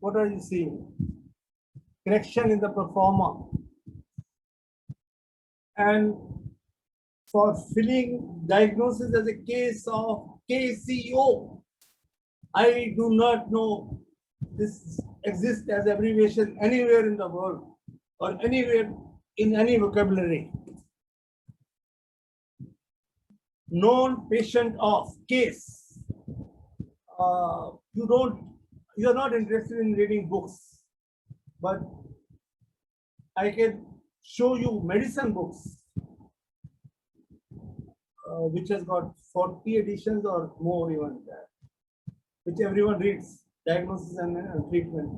What are you seeing? Correction in the proforma. And for filling diagnosis as a case of KCO, I do not know this exists as abbreviation anywhere in the world or anywhere in any vocabulary. Known patient of case. You're not interested in reading books, but I can show you medicine books, which has got 40 editions or more even that, which everyone reads, diagnosis and treatment.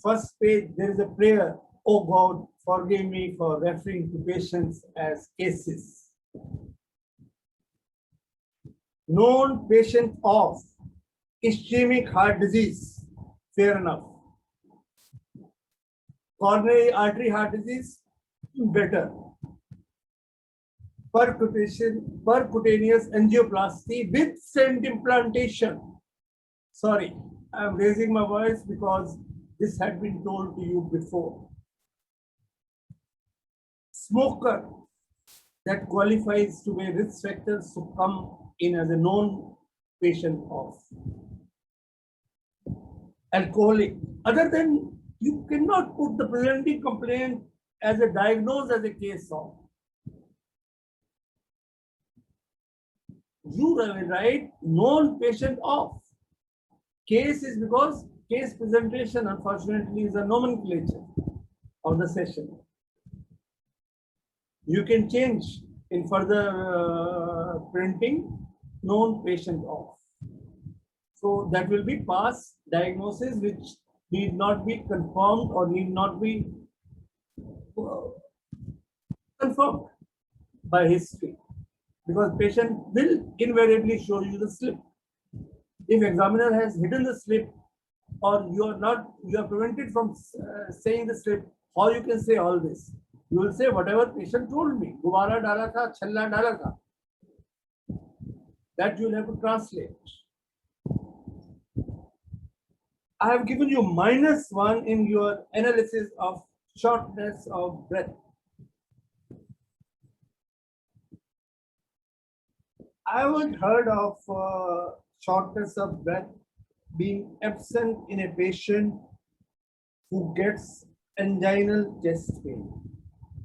First page, there is a prayer, oh God, forgive me for referring to patients as cases. Known patient of ischemic heart disease, fair enough. Coronary artery heart disease, better. Percutaneous angioplasty with stent implantation. Sorry, I'm raising my voice because this had been told to you before. Smoker, that qualifies to be risk factors to come in as a known patient of. Alcoholic, other than you cannot put the presenting complaint as a diagnosis as a case of. You write known patient of. Case is because case presentation unfortunately is a nomenclature of the session. You can change in further printing known patient of. So that will be past diagnosis which need not be confirmed or need not be confirmed by history, because patient will invariably show you the slip. If examiner has hidden the slip or you are prevented from saying the slip, how you can say all this? You will say whatever patient told me, gubara dala tha, challa dala tha. That you will have to translate. I have given you -1 in your analysis of shortness of breath. I haven't heard of shortness of breath being absent in a patient who gets anginal chest pain.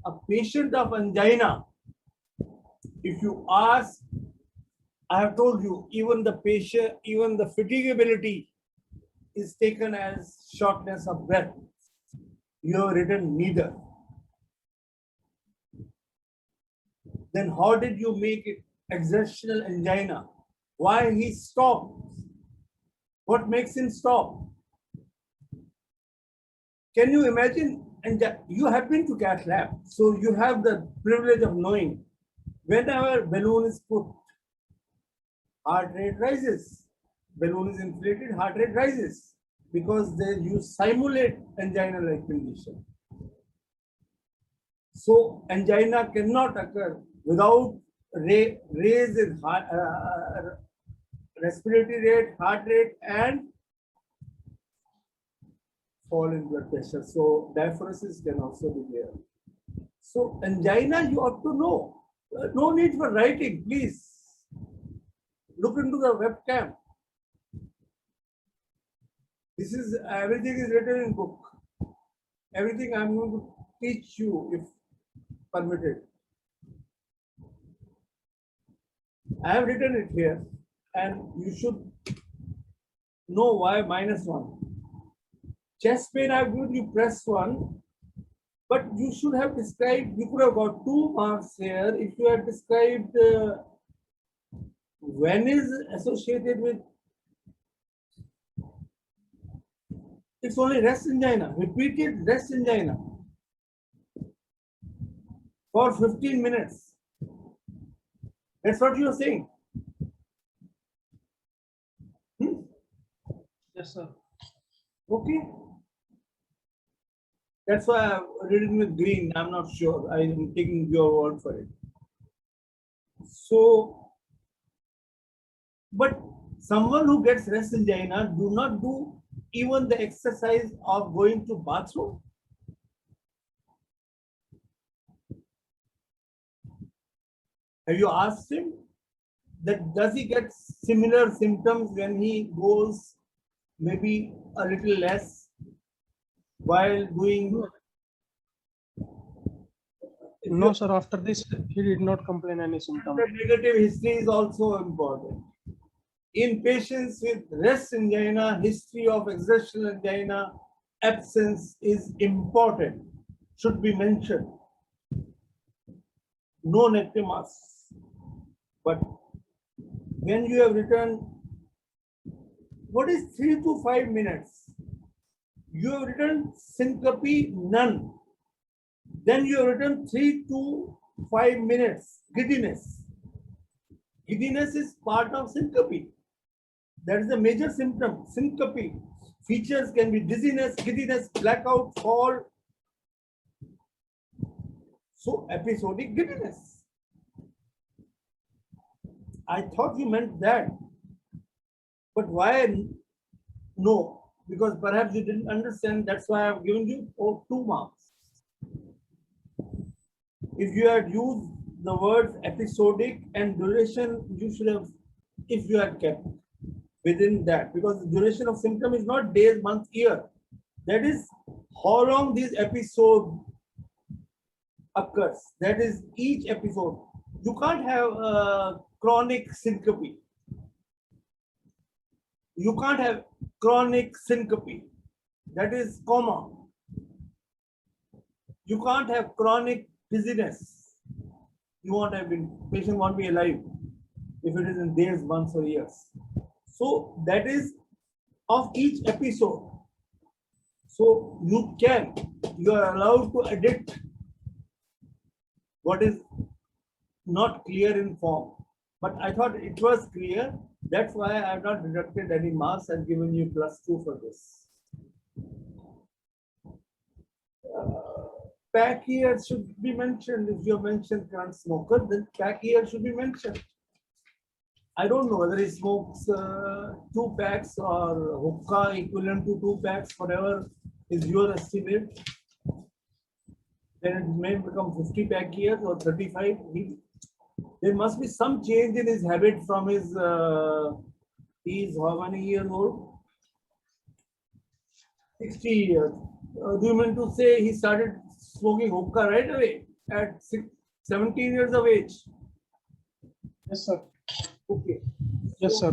A patient of angina, if you ask, I have told you, even the patient, even the fatigability is taken as shortness of breath. You have written neither. Then how did you make it exertional angina? Why he stopped? What makes him stop? Can you imagine? And you have been to cath lab, so you have the privilege of knowing whenever balloon is put, heart rate rises. Balloon is inflated, heart rate rises because you simulate angina-like condition. So angina cannot occur without raise in respiratory rate, heart rate, and fall in blood pressure. So diaphoresis can also be there. So angina you ought to know. No need for writing, please. Look into the webcam. This is everything is written in book. Everything I'm going to teach you if permitted. I have written it here, and you should know why -1. Chest pain, I've given you +1, but you should have described, you could have got 2 marks here if you had described when is associated with, it's only rest angina, repeated rest angina for 15 minutes. That's what you are saying. Yes, sir. Okay. That's why I've written with green. I'm not sure. I am taking your word for it. So, but someone who gets rest angina do not do even the exercise of going to bathroom? Have you asked him that does he get similar symptoms when he goes maybe a little less while doing? No, sir. After this, he did not complain any symptom. The negative history is also important. In patients with rest angina, history of exertional angina, absence is important, should be mentioned. No nectamas. But when you have written, what is 3 to 5 minutes? You have written syncope, none. Then you have written 3 to 5 minutes, giddiness. Giddiness is part of syncope. That is a major symptom, syncope. Features can be dizziness, giddiness, blackout, fall. So episodic giddiness. I thought you meant that. But why no? Because perhaps you didn't understand. That's why I've given you 2 marks. If you had used the words episodic and duration, you should have, if you had kept within that, because the duration of symptom is not days, month, year. That is how long this episode occurs. That is each episode. You can't have a chronic syncope. You can't have chronic syncope. That is coma. You can't have chronic dizziness. You won't have been, patient won't be alive if it is in days, months, or years. So that is of each episode. So you are allowed to edit what is not clear in form. But I thought it was clear. That's why I have not deducted any marks and given you +2 for this. Pack year should be mentioned. If you mentioned current smoker, then pack year should be mentioned. I don't know whether he smokes 2 packs or hookah equivalent to 2 packs, whatever is your estimate. Then it may become 50 pack years or 35. There must be some change in his habit from his, he's how many years old? 60 years. Do you mean to say he started smoking hookah right away at 17 years of age? Yes, sir. Okay. Yes, sir.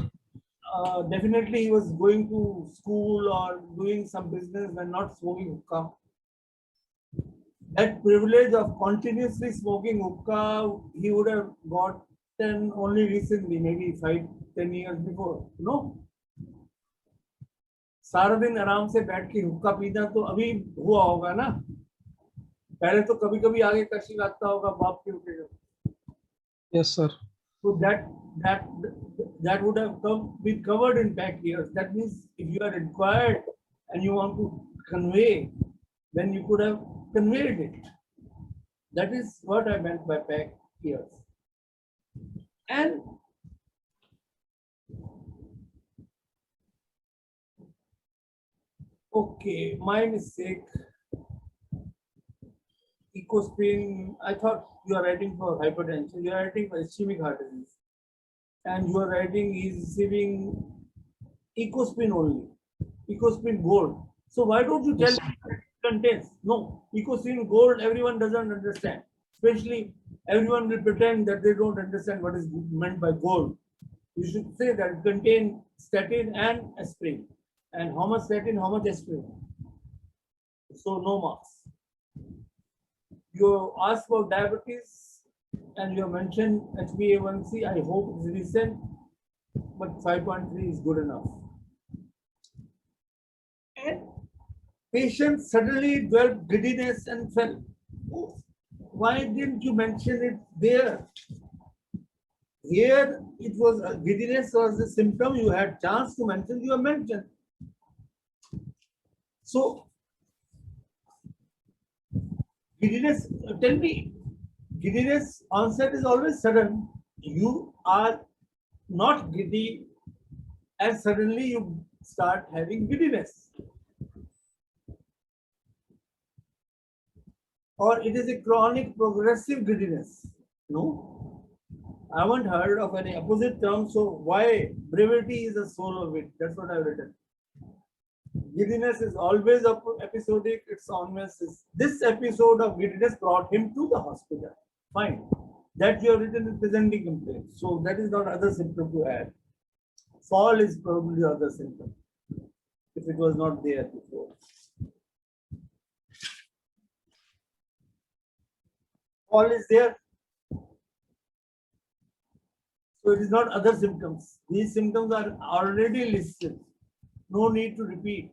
Definitely he was going to school or doing some business and not smoking hookah. That privilege of continuously smoking hookah, he would have gotten only recently, maybe 5-10 years before. No? सारा दिन आराम से बैठ के हुक्का पीना तो अभी हुआ होगा ना, पहले तो कभी कभी आगे कशी आता होगा बाप के उठेगा. Yes, sir. So that would have been covered in pack years. That means if you are inquired and you want to convey, then you could have conveyed it. That is what I meant by pack years. And okay, my mistake. Ecospin, I thought you are writing for hypertension, you are writing for ischemic heart disease. And you are writing is receiving Ecospin only, Ecospin gold. So why don't you tell me what it contains? No, Ecospin gold, everyone doesn't understand. Especially everyone will pretend that they don't understand what is meant by gold. You should say that it contains statin and aspirin. And how much statin, how much aspirin? So no marks. You asked about diabetes and you mentioned HbA1c. I hope it's recent, but 5.3 is good enough. And patients suddenly developed giddiness and fell. Oh, why didn't you mention it there? Here it was giddiness was the symptom. You had chance to mention. You have mentioned. So giddiness, tell me, giddiness onset is always sudden. You are not giddy and suddenly you start having giddiness. Or it is a chronic progressive giddiness. No, I haven't heard of any opposite term. So why brevity is the soul of it? That's what I've written. Giddiness is always episodic. It's always this episode of giddiness brought him to the hospital. Fine. That you have written in presenting complaint. So that is not other symptom to add. Fall is probably the other symptom. If it was not there before. Fall is there. So it is not other symptoms. These symptoms are already listed. No need to repeat.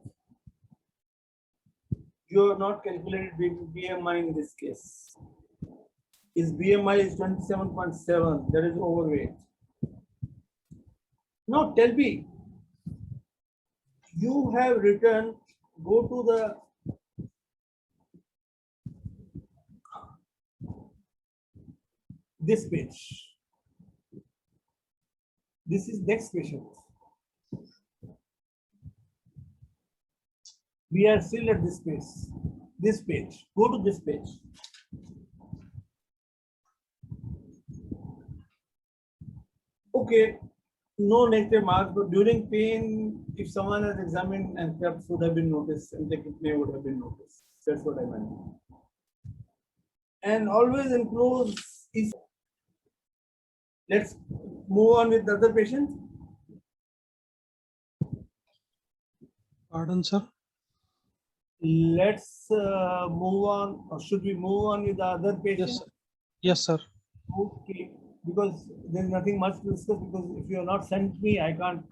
You have not calculated BMI in this case. His BMI is 27.7. That is overweight. Now tell me, you have written, go to this page. This is next patient. We are still at this page. This page. Go to this page. Okay, no negative marks, but during pain, if someone has examined and perhaps would have been noticed, and the may would have been noticed. That's what I meant. And always enclose is. Let's move on with the other patient. Pardon, sir. Let's move on, or should we move on with the other patient? Yes, sir. Yes, sir. Okay, because there's nothing much to discuss, because if you have not sent me, I can't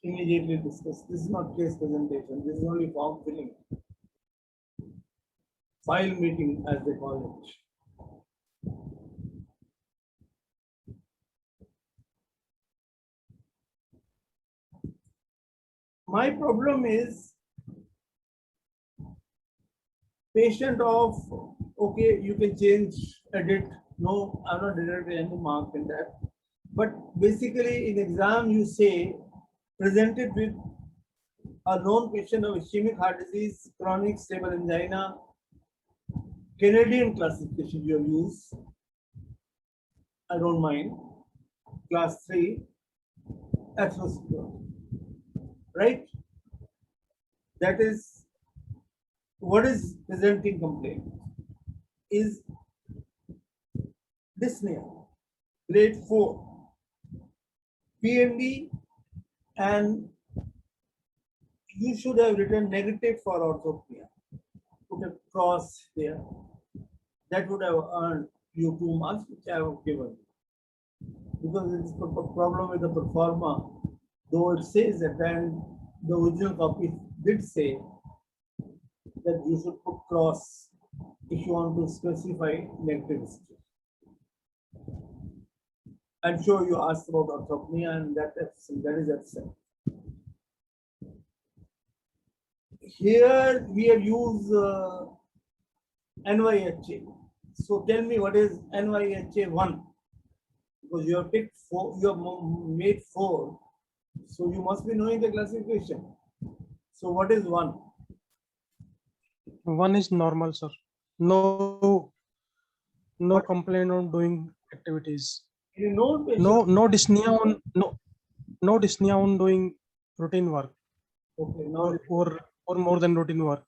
immediately discuss. This is not case presentation. This is only form filling. File meeting, as they call it. My problem is patient of, okay, you can change, edit. No, I'm not directing any mark in that. But basically in exam, you say presented with a known patient of ischemic heart disease, chronic stable angina, Canadian classification you have used. I don't mind. Class 3, atherosclerosis. Right? That is what is presenting complaint is dyspnea, grade 4, PND, and you should have written negative for orthopnea. Put a cross there. That would have earned you 2 marks, which I have given. Because it's a problem with the performer, though it says that, and the original copy did say that you should put cross if you want to specify negative history. I'm sure you asked about orthopnea, and that is absent. Here we have used NYHA. So tell me what is NYHA 1? Because you have picked 4, you have made 4. So you must be knowing the classification. So what is 1? 1 is normal, sir. No complaint on doing activities. You know, No dyspnea on no dyspnea on doing routine work. Okay, now or more than routine work.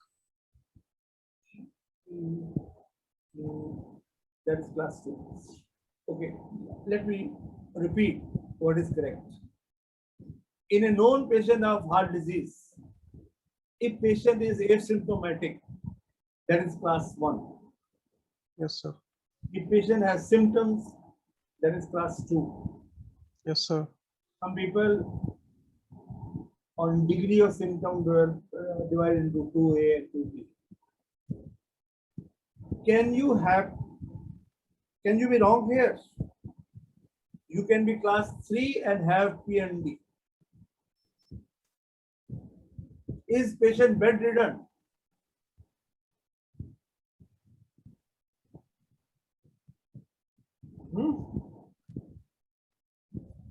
That is class 2. Okay, let me repeat what is correct. In a known patient of heart disease, if patient is asymptomatic, that is class 1. Yes, sir. If patient has symptoms, that is class 2. Yes, sir. Some people on degree of symptom were divided into 2A and 2B. Can you be wrong here? You can be class 3 and have PND. Is patient bedridden?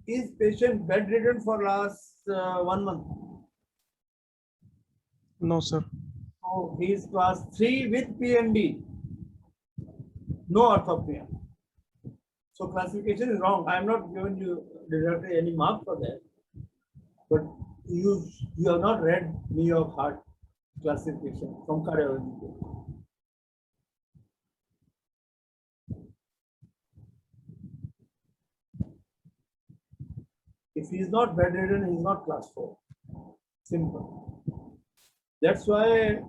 Is patient bedridden for last 1 month? No, sir. So he is class 3 with PMD, no orthopnea. So classification is wrong. I am not giving you directly any mark for that, but you have not read New York Heart classification from cardiology. If he is not bedridden, he is not class 4. Simple. That's why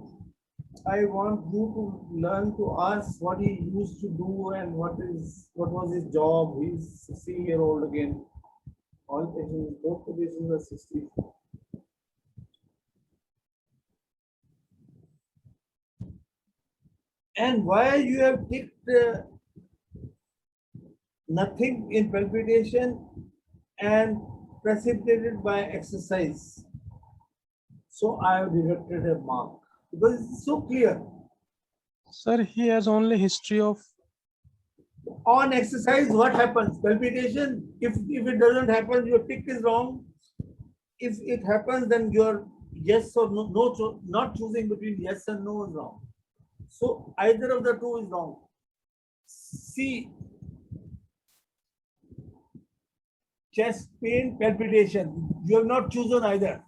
I want you to learn to ask what he used to do and what was his job. He's 60-year-old again. All patients, both the patients are 60. And why you have ticked nothing in palpitation and precipitated by exercise. So I have deducted a mark because it's so clear. Sir, he has only history of. On exercise, what happens? Palpitation. If it doesn't happen, your tick is wrong. If it happens, then your yes or no, not choosing between yes and no is wrong. So either of the two is wrong. C, chest pain, palpitation. You have not chosen either.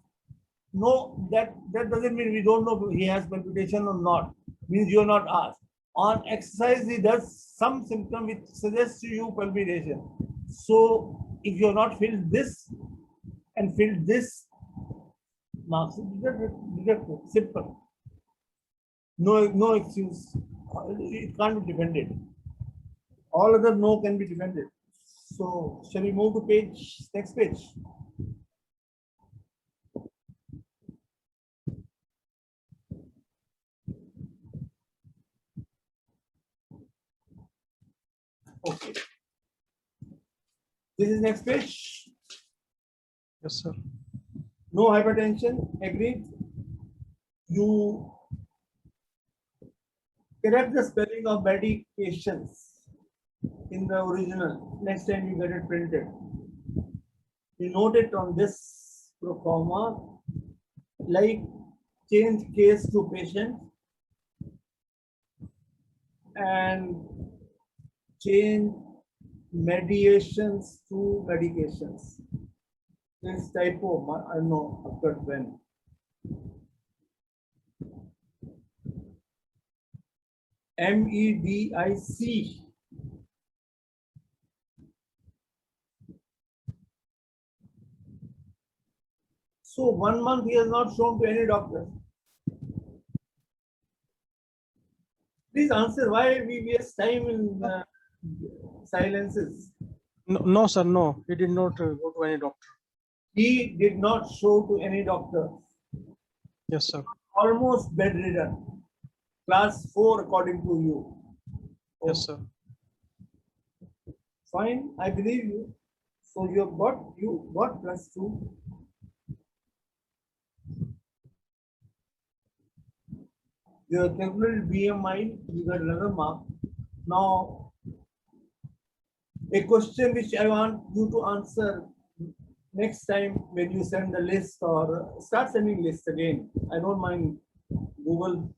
No, that doesn't mean we don't know he has palpitation or not. Means you are not asked. On exercise, he does some symptom which suggests to you palpitation. So if you have not filled this and filled this, marks deducted. Simple. No excuse. It can't be defended. All other no can be defended. So shall we move to next page? Okay. This is next page. Yes, sir. No hypertension. Agreed. You correct the spelling of medications in the original. Next time you get it printed. You note it on this pro forma, like change case to patient and change mediations to medications. This typo, I know, occurred when. MEDIC. So 1 month he has not shown to any doctor. Please answer why we waste time in silences. No, sir. No, he did not go to any doctor. He did not show to any doctor. Yes, sir. Almost bedridden. Class 4 according to you. Yes, sir. Fine, I believe you. So you got +2. You have calculated BMI, you got another mark. Now, a question which I want you to answer next time when you send the list or start sending lists again. I don't mind Google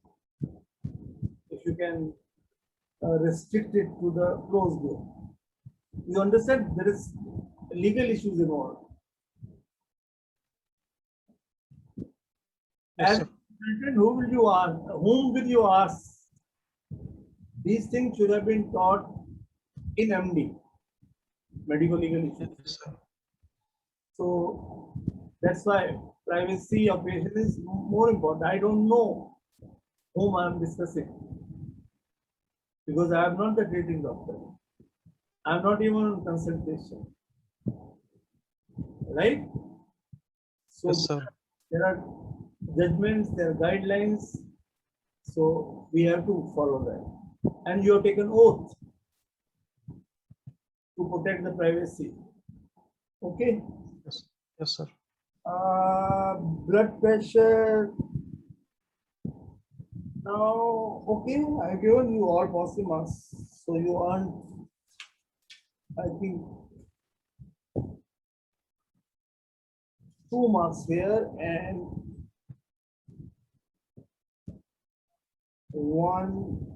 if you can restrict it to the closed group. You understand there is legal issues involved. Yes, As sir. whom will you ask? These things should have been taught in MD, medical legal issues. Yes, sir. So that's why privacy of patient is more important. I don't know whom I am discussing because I am not the treating doctor. I am not even on consultation. Right? So Yes, sir. there are judgments, there are guidelines. So we have to follow that. And you have taken oath to protect the privacy. Okay. Yes. Yes, sir. Blood pressure. Now, okay, I've given you all possible marks. So you earned, I think, 2 marks here and 1,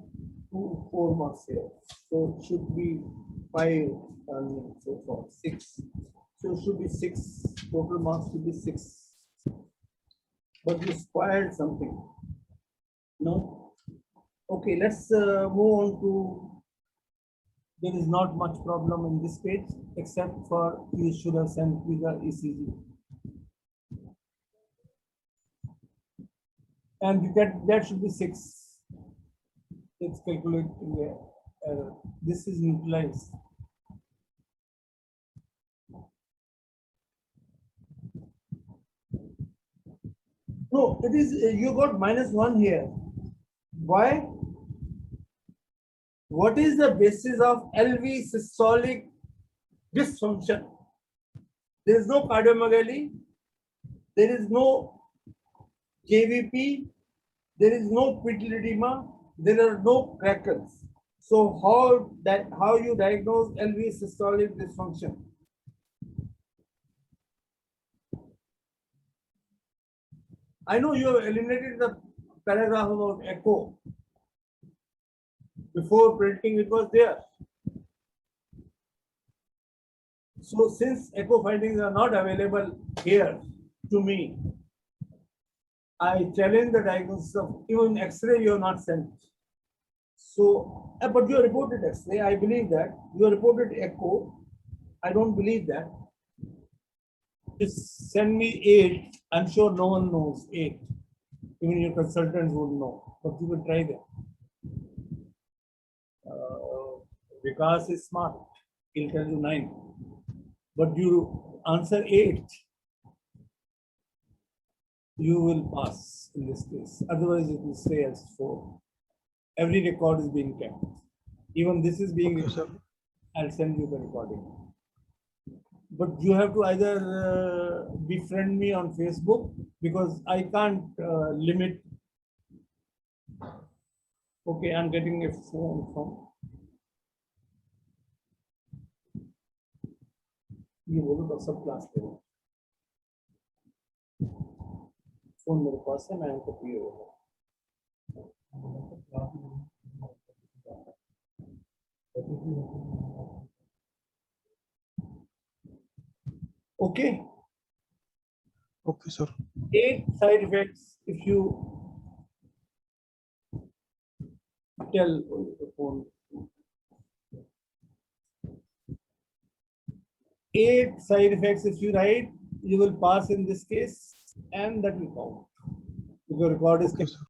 2, 4 marks here. So it should be 5 and so far 6. So it should be 6. Total marks should be 6. But you spoiled something. No? Okay, let's move on to. There is not much problem in this page except for you should have sent me the ECG. And that should be 6. It's calculating error. This is neutralized. No, it is you got -1 here. Why? What is the basis of LV systolic dysfunction? There is no cardiomegaly. There is no KVP. There is no pedal edema. There are no crackles. So how you diagnose LV systolic dysfunction? I know you have eliminated the paragraph about echo. Before printing, it was there. So since echo findings are not available here to me, I challenge the diagnosis of even X-ray you have not sent. So, but you reported X-ray. I believe that you reported echo. I don't believe that. Just send me 8. I'm sure no one knows 8. Even your consultants would know, but you will try that. Vikas is smart. He'll tell you 9. But you answer 8. You will pass in this case. Otherwise, it will stay as 4. Every record is being kept. Even this is being. Okay, sir. I'll send you the recording. But you have to either befriend me on Facebook because I can't limit. Okay, I'm getting a phone from. ये बोलो तो सब class पे हो phone मेरे पास है मैं उनको पिए होगा okay Okay, sir. 8 side effects if you tell the phone 8 side effects if you write, you will pass in this case, and that will count. If your record is Okay, sir.